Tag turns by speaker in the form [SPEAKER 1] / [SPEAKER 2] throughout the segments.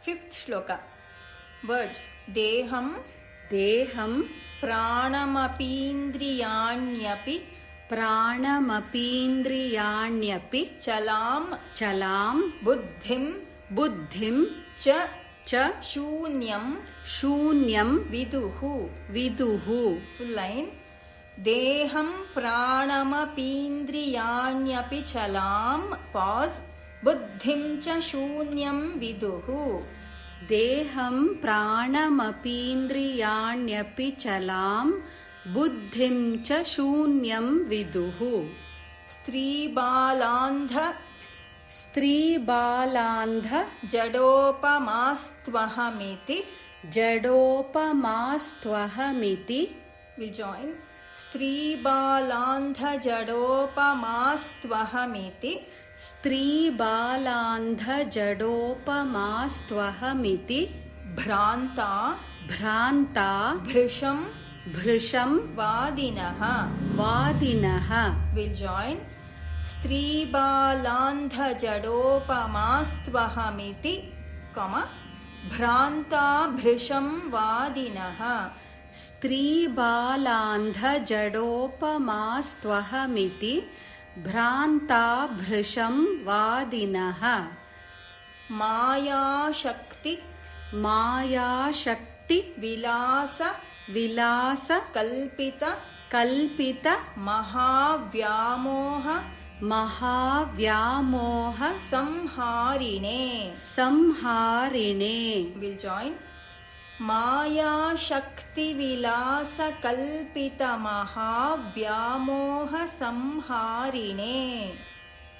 [SPEAKER 1] Fifth shloka. Words. Deham.
[SPEAKER 2] Deham.
[SPEAKER 1] Pranamapindriyanyapi.
[SPEAKER 2] Pranamapindriyanyapi.
[SPEAKER 1] Chalam.
[SPEAKER 2] Chalam.
[SPEAKER 1] Buddhim.
[SPEAKER 2] Buddhim.
[SPEAKER 1] Cha.
[SPEAKER 2] Cha.
[SPEAKER 1] Shunyam.
[SPEAKER 2] Shunyam.
[SPEAKER 1] Viduhu.
[SPEAKER 2] Viduhu.
[SPEAKER 1] Full line. Deham pranamapindriyanyapi chalam. Pause. Buddhim cha shunyam viduhu.
[SPEAKER 2] Deham pranamapindriyanyapi chalam. Buddhim cha shunyam viduhu.
[SPEAKER 1] Stribalandha.
[SPEAKER 2] Stribalandha.
[SPEAKER 1] Jadopamastvahamiti.
[SPEAKER 2] Jadopamastvahamiti.
[SPEAKER 1] We'll join. Stribalandha jadopamastvahamiti.
[SPEAKER 2] Stribalandha jadopamastvahamiti.
[SPEAKER 1] Bhranta.
[SPEAKER 2] Bhranta.
[SPEAKER 1] Bhrisham.
[SPEAKER 2] Bhrisham.
[SPEAKER 1] Vadinaha.
[SPEAKER 2] Vadinaha.
[SPEAKER 1] We'll join. Stribalandha jadopamastvahamiti, Bhranta bhrisham vadinaha.
[SPEAKER 2] Stribalandha jadopamastvahamiti. Bhranta bhrisham vadinaha.
[SPEAKER 1] Maya shakti.
[SPEAKER 2] Maya shakti.
[SPEAKER 1] Vilasa.
[SPEAKER 2] Vilasa.
[SPEAKER 1] Kalpita.
[SPEAKER 2] Kalpita.
[SPEAKER 1] Mahavyamoha.
[SPEAKER 2] Mahavyamoha.
[SPEAKER 1] Samharine.
[SPEAKER 2] Samharine.
[SPEAKER 1] We'll join. Maya shakti vilasa kalpita mahavyamoha samharine.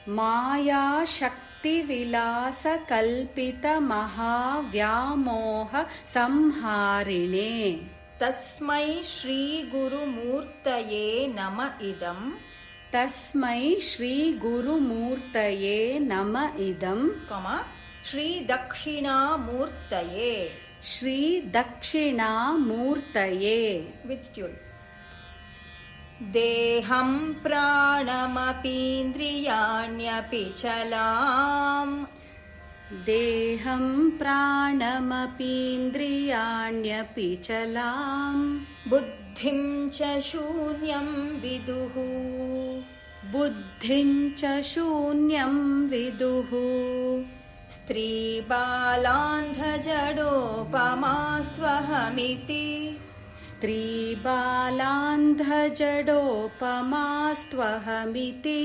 [SPEAKER 2] Maya shakti vilasa kalpita mahavyamoha samharine.
[SPEAKER 1] Tasmai Shri Guru Murtaye Nama Idam.
[SPEAKER 2] Tasmai Shri Guru Murtaye Nama Idam.
[SPEAKER 1] Shri Dakshina Murtaye.
[SPEAKER 2] Shri Dakshina Murtaye.
[SPEAKER 1] With tune. Deham pranamapindriyanyapi chalam.
[SPEAKER 2] Deham pranamapindriyanyapi chalam.
[SPEAKER 1] Buddhim cha shunyam viduhu.
[SPEAKER 2] Buddhim cha shunyam viduhu.
[SPEAKER 1] Stribalandha jadopamastvahamiti.
[SPEAKER 2] Stribalandha jadopamastvahamiti.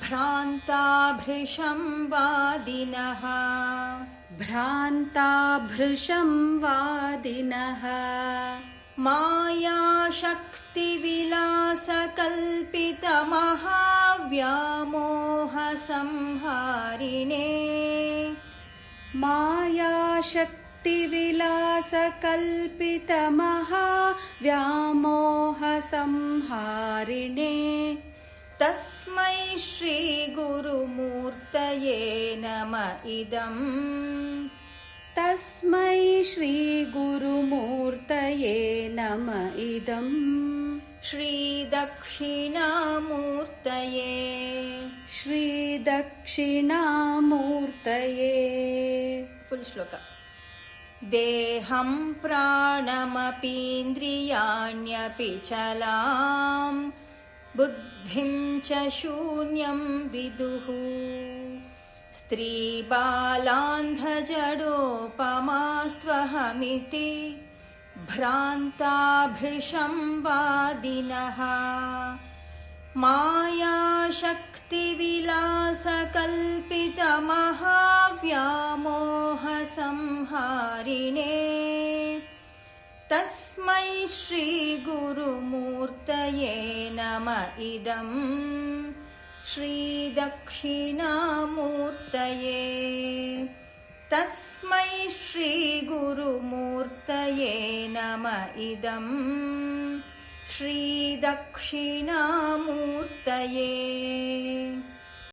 [SPEAKER 1] Bhranta bhrisham vadinaha.
[SPEAKER 2] Bhranta bhrisham vadinaha.
[SPEAKER 1] Maya shakti vilasa kalpita mahavyamoha samharine.
[SPEAKER 2] Maya shakti vilasa kalpita mahavyamoha samharine.
[SPEAKER 1] Tasmai Shri Guru Murtaye Nama Idam.
[SPEAKER 2] Tasmai Shri Guru Murtaye Nama Idam.
[SPEAKER 1] Shri Dakshina Murtaye.
[SPEAKER 2] Shri Dakshina Murtaye.
[SPEAKER 1] Full shloka. Deham pranamapindriyanyapi chalam. Buddhim cha shunyam viduhu. Stribalandha jadopamastvahamiti. Bhranta bhrisham vadinaha. Maya shakti vilasa kalpita mahavyamoha samharine. Tasmai Shri Guru Murtaye Nama Idam. Shri Dakshina Murtaye. Tasmai Shri Guru Murtaye Nama Idam. Shri Dakshina Murtaye.